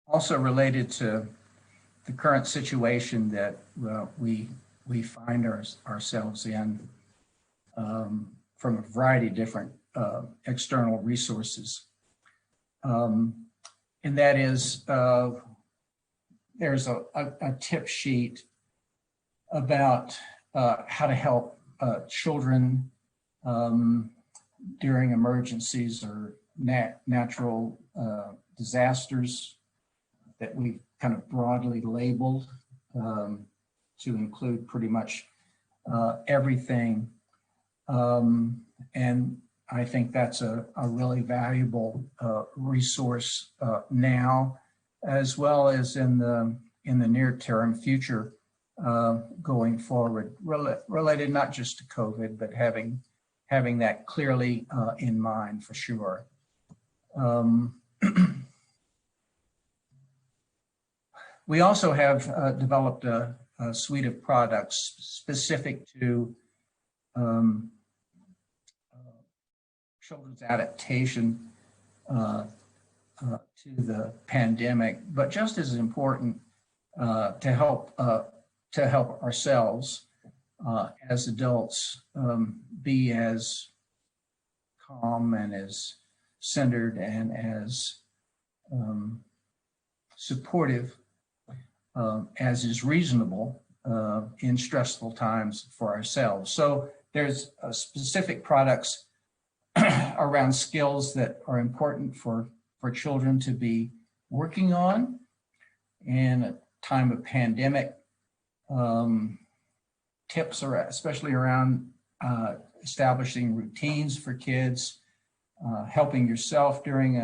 Also related to the current situation that we find ourselves in from a variety of different external resources. And that is, there's a tip sheet about how to help children during emergencies or natural disasters that we've kind of broadly labeled to include pretty much everything. And I think that's a really valuable resource now, as well as in the near term future, going forward, related not just to COVID, but having that clearly in mind for sure. We also have developed a suite of products specific to children's adaptation to the pandemic, but just as important, to help ourselves as adults be as calm and as centered and as supportive as is reasonable in stressful times for ourselves. So there's specific products around skills that are important for children to be working on in a time of pandemic. Tips are especially around establishing routines for kids, helping yourself during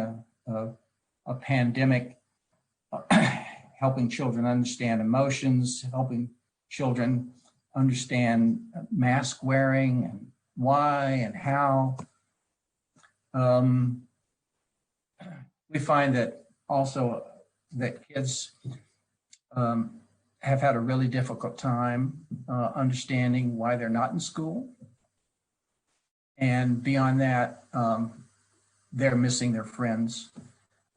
a pandemic, helping children understand emotions, helping children understand mask wearing and why and how. We find that also that kids have had a really difficult time understanding why they're not in school. And beyond that, they're missing their friends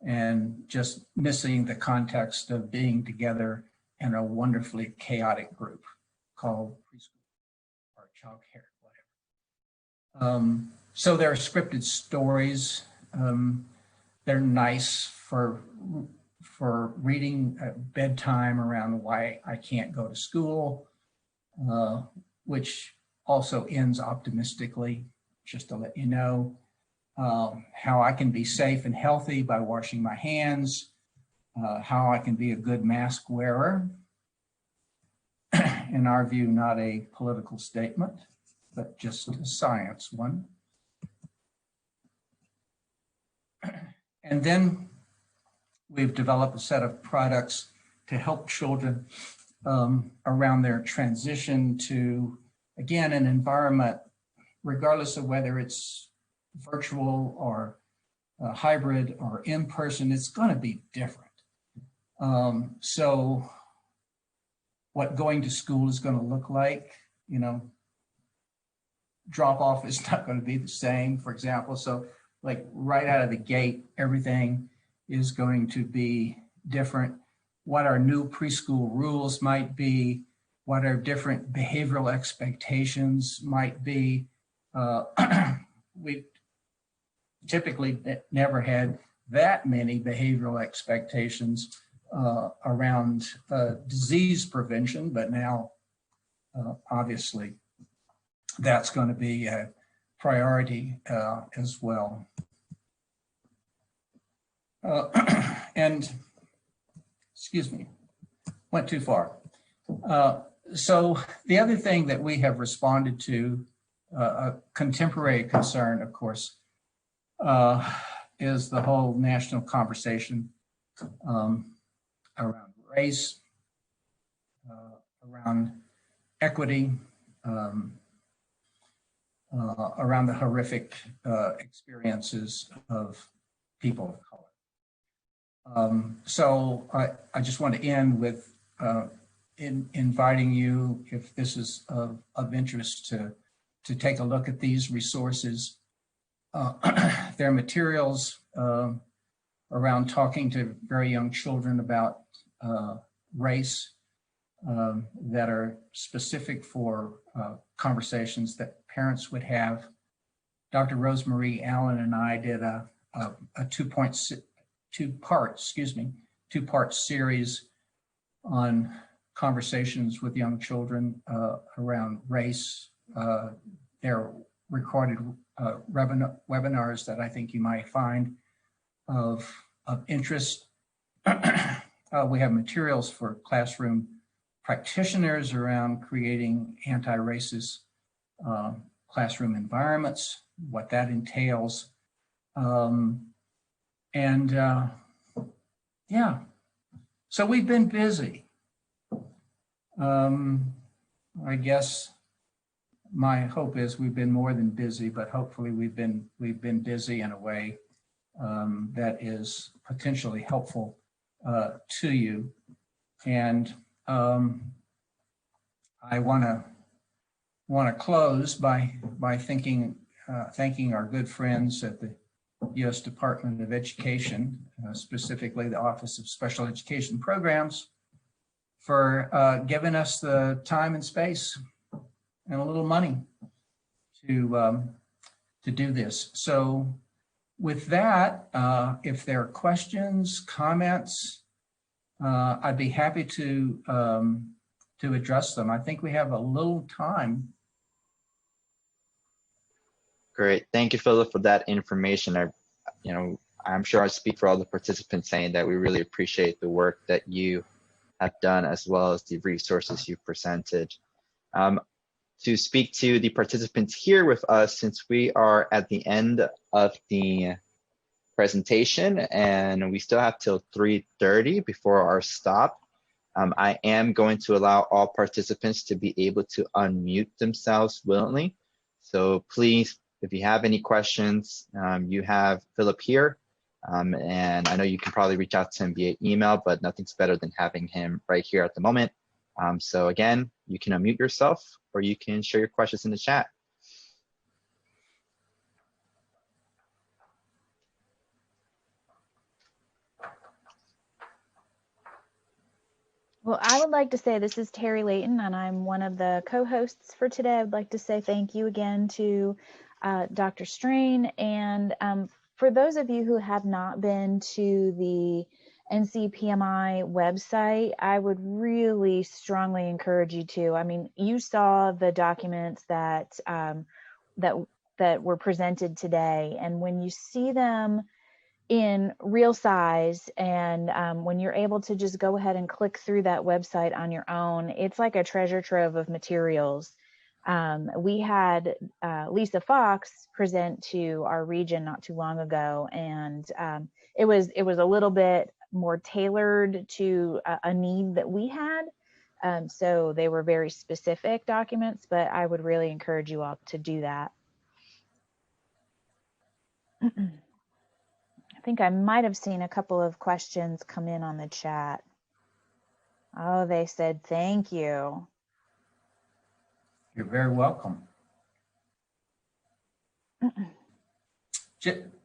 and just missing the context of being together in a wonderfully chaotic group called preschool or child care, whatever. So there are scripted stories. They're nice for reading at bedtime around why I can't go to school, which also ends optimistically, just to let you know. How I can be safe and healthy by washing my hands, how I can be a good mask wearer. In our view, not a political statement, but just a science one. And then we've developed a set of products to help children around their transition to, again, an environment, regardless of whether it's virtual or hybrid or in person, it's going to be different. So what going to school is going to look like, drop off is not going to be the same, for example. So like right out of the gate, everything is going to be different. What our new preschool rules might be, what our different behavioral expectations might be. We've typically never had that many behavioral expectations around disease prevention, but now obviously that's going to be a priority as well. And, excuse me, went too far. So the other thing that we have responded to, a contemporary concern, of course, is the whole national conversation around race, around equity, around the horrific experiences of people of color. So I just want to end with inviting you, if this is of interest, to take a look at these resources. There are materials around talking to very young children about race that are specific for conversations that parents would have. Dr. Rosemarie Allen and I did a two-part series on conversations with young children around race. They're recorded webinars that I think you might find of interest. We have materials for classroom practitioners around creating anti-racist classroom environments, what that entails. Yeah, so we've been busy. I guess my hope is we've been more than busy, but hopefully we've been busy in a way that is potentially helpful to you. And I want to close by thanking our good friends at the U.S. Department of Education, specifically the Office of Special Education Programs, for giving us the time and space and a little money to do this. So with that, if there are questions, comments, I'd be happy to address them. I think we have a little time. Great. Thank you, Philip, for that information. I'm sure I speak for all the participants saying that we really appreciate the work that you have done, as well as the resources you've presented. To speak to the participants here with us, since we are at the end of the presentation and we still have till 3:30 before our stop, I am going to allow all participants to be able to unmute themselves willingly. So please, if you have any questions, you have Philip here, and I know you can probably reach out to him via email, but nothing's better than having him right here at the moment. So again, you can unmute yourself or you can share your questions in the chat. Well, I would like to say this is Terry Layton, and I'm one of the co-hosts for today. I'd like to say thank you again to Dr. Strain. And for those of you who have not been to the NCPMI website, I would really strongly encourage you to. I mean, you saw the documents that that were presented today, and when you see them in real size, and when you're able to just go ahead and click through that website on your own, it's like a treasure trove of materials. We had Lisa Fox present to our region not too long ago, and it was a little bit more tailored to a need that we had. So they were very specific documents, but I would really encourage you all to do that. I think I might have seen a couple of questions come in on the chat. Oh, they said thank you. You're very welcome.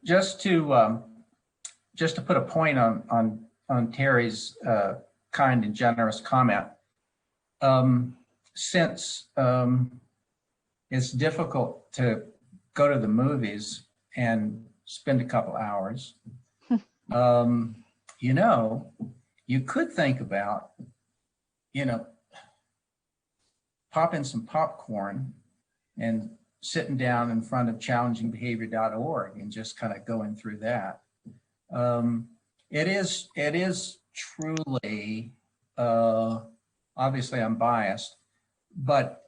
Just to put a point on Terry's kind and generous comment, since it's difficult to go to the movies and spend a couple hours, you could think about, popping some popcorn and sitting down in front of challengingbehavior.org and just kind of going through that. It is truly, obviously I'm biased, but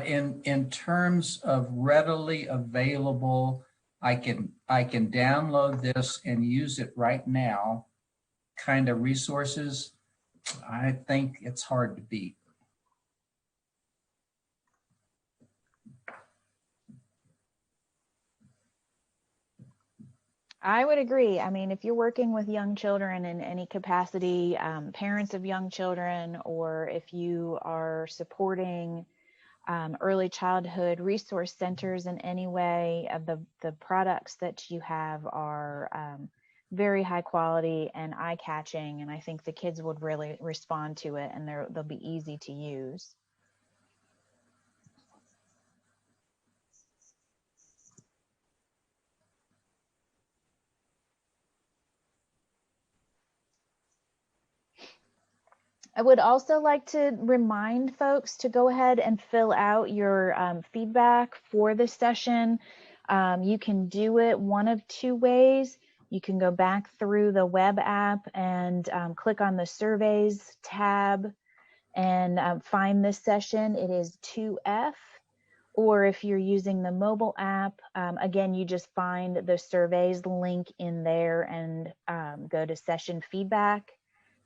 in terms of readily available, I can download this and use it right now kind of resources, I think it's hard to beat. I would agree. I mean, if you're working with young children in any capacity, parents of young children, or if you are supporting early childhood resource centers in any way, the products that you have are very high quality and eye-catching, and I think the kids would really respond to it, and they'll be easy to use. I would also like to remind folks to go ahead and fill out your feedback for this session. You can do it one of two ways. You can go back through the web app and click on the surveys tab and find this session. It is 2F. Or if you're using the mobile app, again, you just find the surveys link in there and go to session feedback.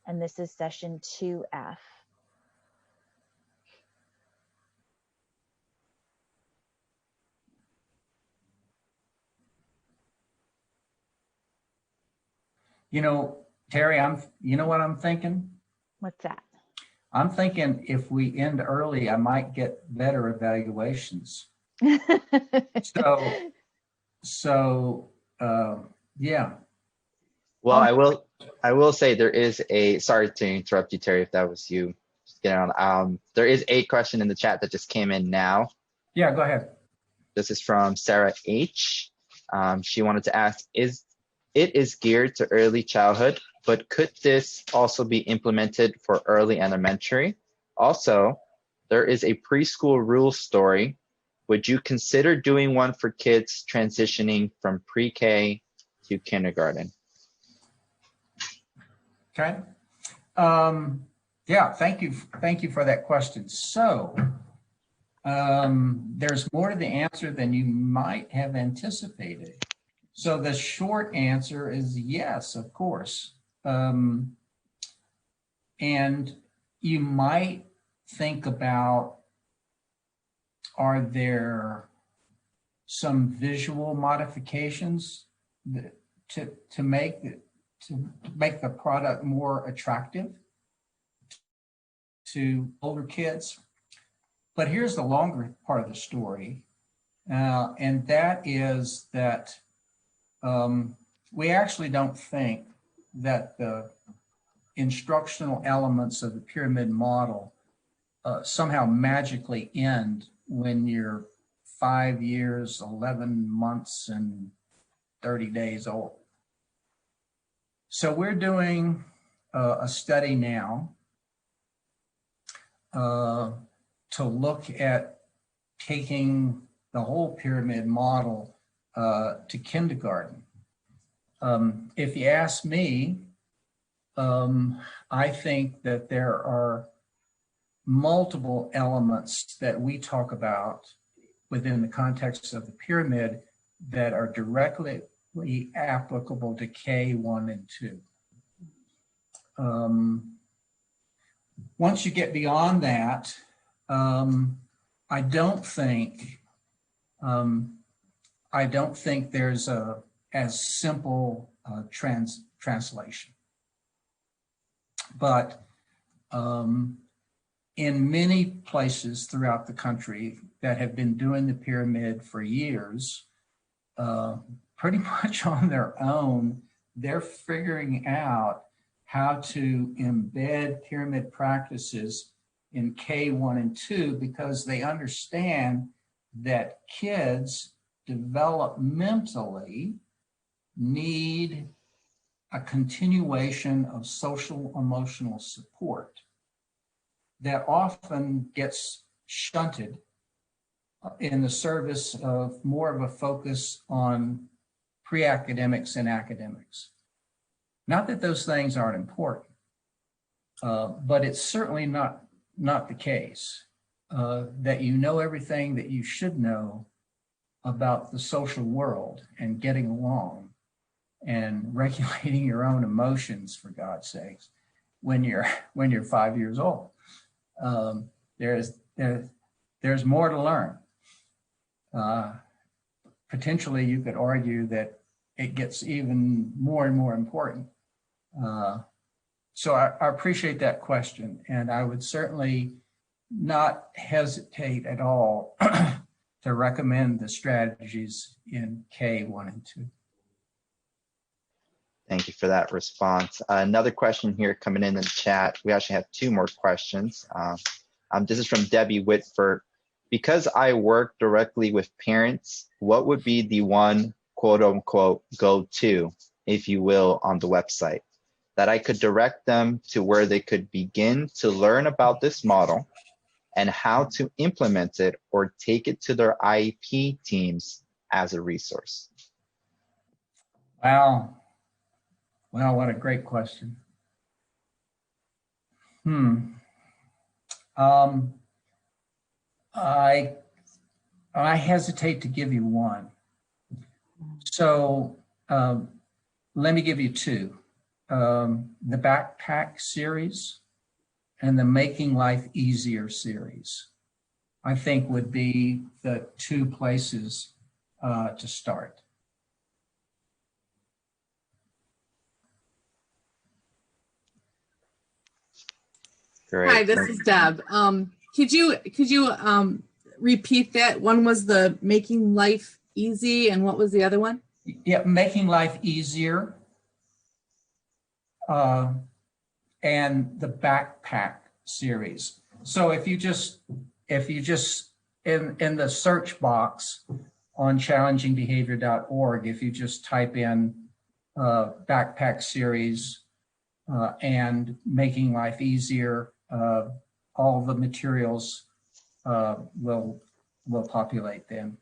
And this is session 2F. You know, Terry, you know what I'm thinking? What's that? I'm thinking if we end early, I might get better evaluations. So, so, yeah. Well, I will say there is a, sorry to interrupt you, Terry, if that was you. Just get on. There is a question in the chat that just came in now. Yeah, go ahead. This is from Sarah H. She wanted to ask, it is geared to early childhood, but could this also be implemented for early elementary? Also, there is a preschool rules story. Would you consider doing one for kids transitioning from pre-K to kindergarten? Okay. Yeah, thank you. Thank you for that question. So, there's more to the answer than you might have anticipated. So the short answer is yes, of course. And you might think about, are there some visual modifications to make the product more attractive to older kids? But here's the longer part of the story, and that is that we actually don't think that the instructional elements of the pyramid model somehow magically end when you're 5 years, 11 months, and 30 days old. So we're doing a study now to look at taking the whole pyramid model to kindergarten. If you ask me, I think that there are multiple elements that we talk about within the context of the pyramid that are directly applicable to K1 and 2. Once you get beyond that, I don't think there's a as simple translation. But in many places throughout the country that have been doing the pyramid for years, pretty much on their own, they're figuring out how to embed pyramid practices in K1 and 2 because they understand that kids developmentally need a continuation of social emotional support that often gets shunted in the service of more of a focus on pre-academics and academics. Not that those things aren't important, but it's certainly not the case that you know everything that you should know about the social world and getting along and regulating your own emotions, for God's sakes, when you're 5 years old. There's more to learn. Potentially, you could argue that it gets even more and more important. So I appreciate that question, and I would certainly not hesitate at all to recommend the strategies in K1 and 2. Thank you for that response. Another question here coming in the chat. We actually have two more questions. This is from Debbie Whitford. Because I work directly with parents, what would be the one quote unquote go-to, if you will, on the website that I could direct them to where they could begin to learn about this model and how to implement it or take it to their IEP teams as a resource? Wow. Well, what a great question. I hesitate to give you one. So let me give you two. The Backpack series and the Making Life Easier series, I think would be the two places to start. Great. Hi, this is Deb. Could you repeat that? One was the making life easy, and what was the other one? Yeah, making life easier, and the backpack series. So if you just in the search box on challengingbehavior.org, if you just type in backpack series and making life easier, all the materials will populate then.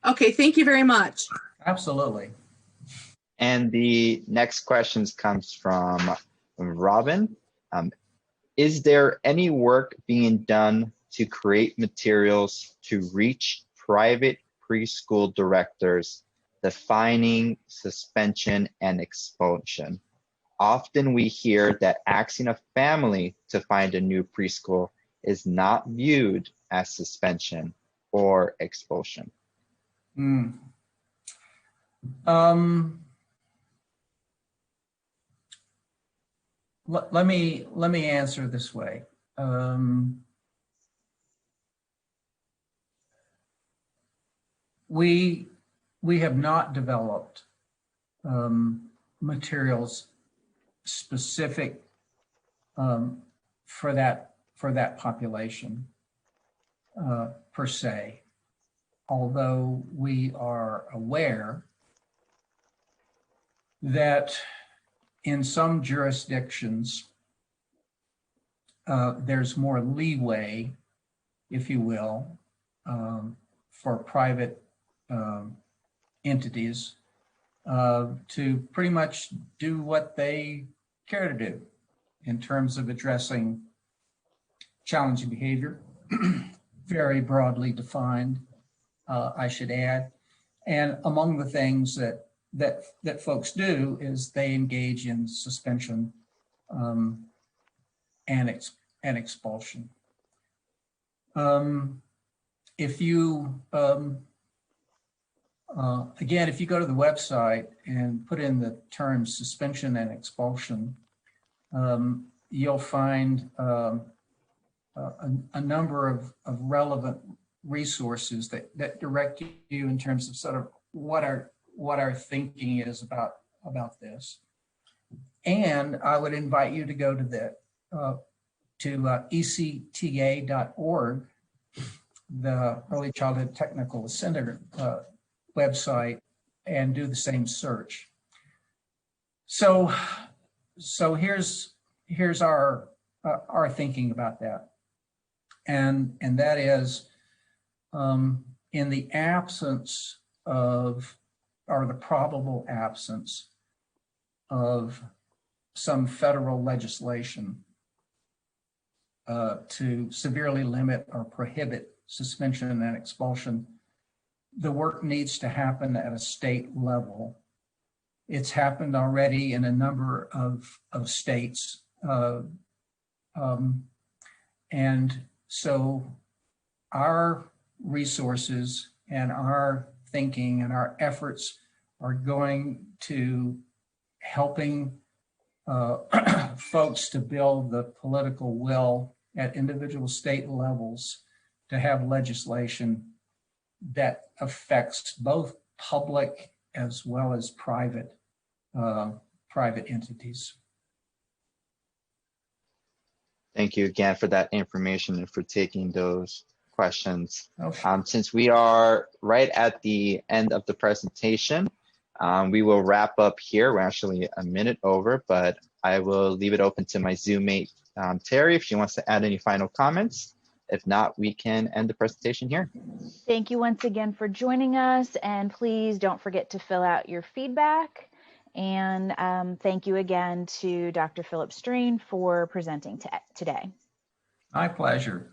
Okay, thank you very much. Absolutely. And the next questions comes from Robin. Is there any work being done to create materials to reach private preschool directors defining suspension and expulsion? Often we hear that asking a family to find a new preschool is not viewed as suspension or expulsion. Let me answer this way. We have not developed materials specific for that population per se, although we are aware that in some jurisdictions there's more leeway, if you will, for private entities to pretty much do what they care to do in terms of addressing challenging behavior, very broadly defined, I should add. And among the things that folks do is they engage in suspension and expulsion. If you again, if you go to the website and put in the terms suspension and expulsion, you'll find a number of relevant resources that direct you in terms of sort of what our thinking is about this. And I would invite you to go to ECTA.org, the Early Childhood Technical Center website, and do the same search. So here's our thinking about that, and that is in the absence of, or the probable absence of, some federal legislation to severely limit or prohibit suspension and expulsion, the work needs to happen at a state level. It's happened already in a number of states. And so our resources and our thinking and our efforts are going to helping folks to build the political will at individual state levels to have legislation that affects both public as well as private entities. Thank you again for that information and for taking those questions. Oh, sure. Since we are right at the end of the presentation, we will wrap up here. We're actually a minute over, but I will leave it open to my Zoom mate, Terry, if she wants to add any final comments. If not, we can end the presentation here. Thank you once again for joining us, and please don't forget to fill out your feedback. And thank you again to Dr. Phillip Strain for presenting today. My pleasure.